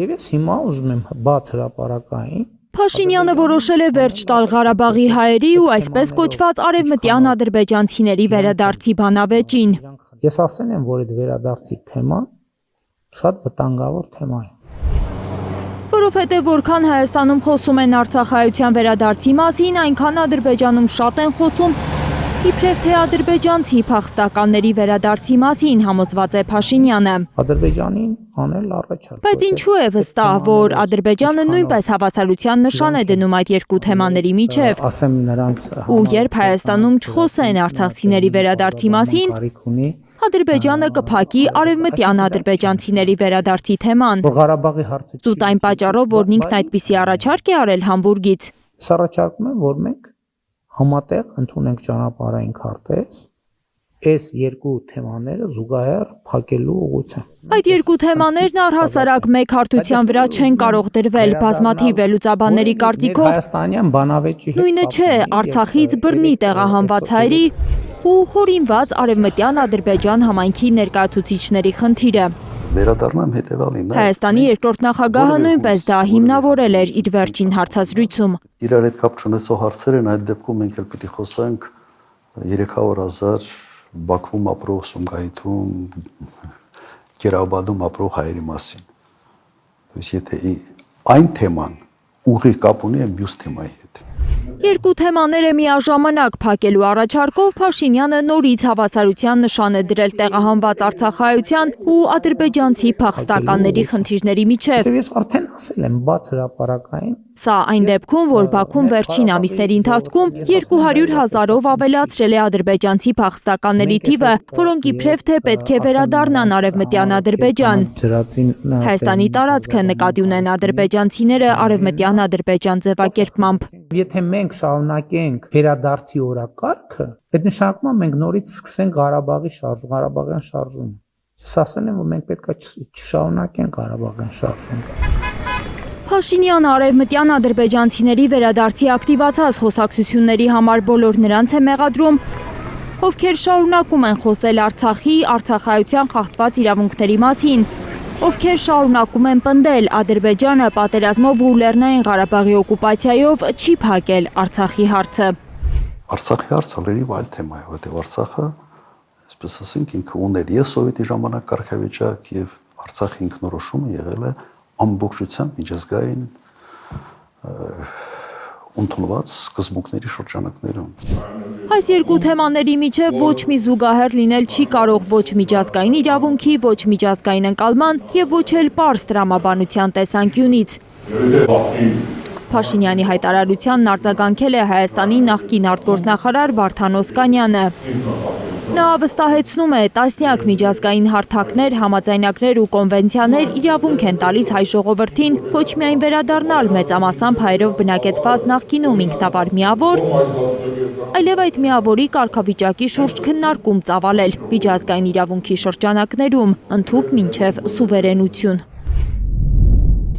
Եվ ես հիմա ուզում եմ բաց հրապարակային Փաշինյանը որոշել է վերջ տալ Ղարաբաղի հայերի ու այսպես կոչված արևմտյան ադրբեջանցիների վերադարձի բանավեճին։ Ես ասել եմ, որ այդ վերադարձի թեման շատ վտանգավոր թեմա է։ Որովհետև որքան Հայաստանում խոսում են արցախայության վերադարձի մասին, այնքան Ադրբեջանում շատ են խոսում իբրև թե ադրբեջանցի փախստականների վերադարձի մասին, համոզված է Փաշինյանը։ Ադրբեջանին անել առաջարկ։ Բայց ինչու է վստահ, որ Ադրբեջանը նույնպես հավասարության նշան է դնում այդ երկու թեմաների միջև։ Ասեմ նրանց Ու երբ Հայաստանում չխոսեն արցախցիների վերադարձի մասին, Ադրբեջանը կփակի արևմտյան ադրբեջանցիների վերադարձի թեման։ Ղարաբաղի հարցը Զուտ այն պատճառով, որ ինքն այդպիսի առաջարկ է արել Համբուրգից։ Սառաջարկում եմ, որ մենք համատեղ ընդունենք ճանապարհային քարտեզ, այս երկու թեմաները զուգահեռ փակելու ուղղությամբ։ Այդ երկու թեմաներն առհասարակ մեկ հարթության վրա չեն կարող դրվել բազմաթիվ վերլուծաբանների կարծիքով։ Հայաստանյան բանավեճի Նույնը չէ Արցախից բռնի տեղահանված հայերի ու հորինված արևմտյան Ադրբեջան համայնքի ներկայացուցիչների խնդիրը։ Վերադառնում եմ հետևյալին։ Հայաստանի երկրորդ նախագահը նույնպես դա հիմնավորել էր իր վերջին հարցազրույցում։ Իրար հետ կապ չունեցող հարցեր են, այդ դեպքում մենք էլ պիտի խոսենք 300,000 Բաքվում ապրող, Սումգայիթում, Կերաբադում ապրող հայերի մասին։ Իսկ եթե այն թեման ուղիղ կապ ունի այն մյուս թեմայի հետ։ Երկու թեմաները միաժամանակ փակելու առաջարկով Փաշինյանը նորից հավասարության նշան է դրել տեղահանված արցախայության ու ադրբեջանցի փախստականների խնդիրների միջև։ Ես արդեն ասել եմ բաց հրապարակային։ Սա այն դեպքում, որ Բաքուն վերջին ամիսների ընթացքում 200,000-ով ավելացրել է ադրբեջանցի փախստականների թիվը, որոնք իբրև թե պետք է վերադառնան արևմտյան Ադրբեջան։ Հայաստանի տարածքը նկատի ունեն ադրբեջանցիները արևմտյան Ադրբեջան ձևակերպմամբ։ Եթե մենք շարունակենք վերադարձի օրակարգը, այդ նշանակում է մենք նորից սկսենք Ղարաբաղյան շարժումը։ Ես ասել եմ, որ մենք պետք է չշարունակենք Ղարաբաղյան շարժումը։ Փաշինյանը արևմտյան ադրբեջանցիների վերադարձի ակտիվացած խոսակցությունների համար բոլոր նրանց է մեղադրում, ովքեր շարունակում են խոսել Արցախի, արցախայության խախտված իրավունքների մասին, ովքեր շարունակում են պնդել Ադրբեջանը պատերազմով ու Լեռնային Ղարաբաղի օկուպացիայով չի փակել Արցախի հարցը։ Արցախի հարցը լրիվ այլ թեմա է, որտեղ Արցախը, այսպես ասենք, ինքը ուներ եւ սովետի ժամանակ կարգավիճակ եւ Արցախի ինքնորոշումը եղել է ամբողջությամբ միջազգային ընդունված սկզբունքների շրջանակներում։ Այս երկու թեմաների միջև ոչ մի զուգահեռ լինել չի կարող ոչ միջազգային իրավունքի, ոչ միջազգային ընկալման եւ ոչ էլ պարզ տրամաբանության տեսանկյունից։ Փաշինյանի հայտարարությանն արձագանքել է Հայաստանի նախկին արտգործնախարար Վարդան Օսկանյանը։ Նա վստահեցնում է, տասնյակ միջազգային հարթակներ, համաձայնագրեր ու կոնվենցիաներ իրավունք են տալիս հայ ժողովրդին ոչ միայն վերադառնալ մեծամասամբ հայերով բնակեցված նախկինում ինքնավար միավոր, այլև այդ միավորի կարգավիճակի շուրջ քննարկում ծավալել միջազգային իրավունքի շրջանակներում, ընդհուպ մինչև սուվերենություն։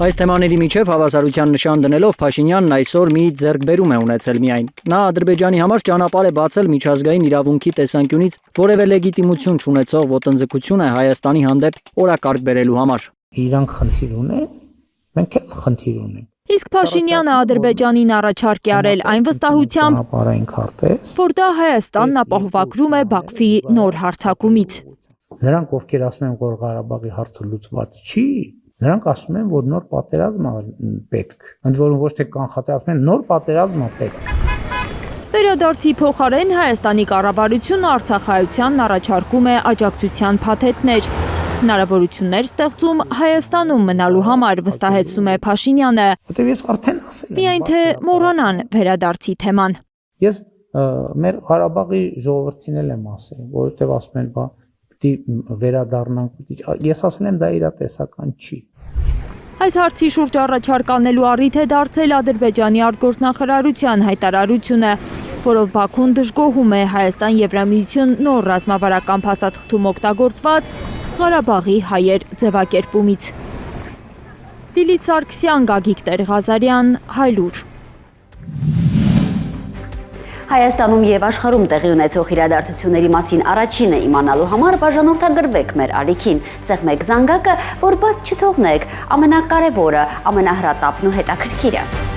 Այս թեմաների միջև հավասարության նշան դնելով Փաշինյանն այսօր մի ձեռքբերում է ունեցել միայն։ Նա Ադրբեջանի համար ճանապարհ է բացել միջազգային իրավունքի տեսանկյունից որևէ լեգիտիմություն չունեցող ոտնձգություն է Հայաստանի հանդեպ օրակարգ բերելու համար։ Իրանք խնդիր ունեն, մենք էլ խնդիր ունենք։ Իսկ Փաշինյանը Ադրբեջանին առաջարկ է արել այն վստահությամբ, որ դա Հայաստանն ապահովագրում է Բաքվի նոր հարձակումից։ Նրանք, ովքեր ասում են, որ Ղարաբաղի հարցը լուծված չի, նրանք ասում են, որ նոր պատերազմ է պետք։ Ընդ որում ոչ թե կանխատեսում, ասում են նոր պատերազմ է պետք։ Վերադարձի փոխարեն Հայաստանի կառավարությունը արցախայությանն առաջարկում է աջակցության փաթեթներ, հնարավորություններ ստեղծում Հայաստանում մնալու համար, վստահեցնում է Փաշինյանը։ Որտեւ ես արդեն ասել եմ։ Միայն թե մոռանան վերադարձի թեման։ Ես մեր Ղարաբաղի ժողովրդին եմ ասել, որովհետեւ ասում են, բա պիտի վերադառնանք, ես ասել եմ դա իրատեսական չի։ Այս հարցի շուրջ առաջարկ անելու առիթ է դարձել Ադրբեջանի արտգործնախարարության հայտարարությունը, որով Բաքուն դժգոհում է Հայաստան-Եվրամիություն նոր ռազմավարական փաստաթղթում օգտագործված Ղարաբաղի հայեր ձևակերպումից։ Լիլիթ Սարգսյան, Գագիկ Տեր-Ղազարյան, Հայլուր։ Հայաստանում եւ աշխարհում տեղի ունեցող իրադարձությունների մասին առաջինը իմանալու համար բաժանորդագրվեք մեր ալիքին, սեղմեք զանգակը, որ բաց չթողնեք ամենակարևորը, ամենահրատապն ու հետաքրքիրը։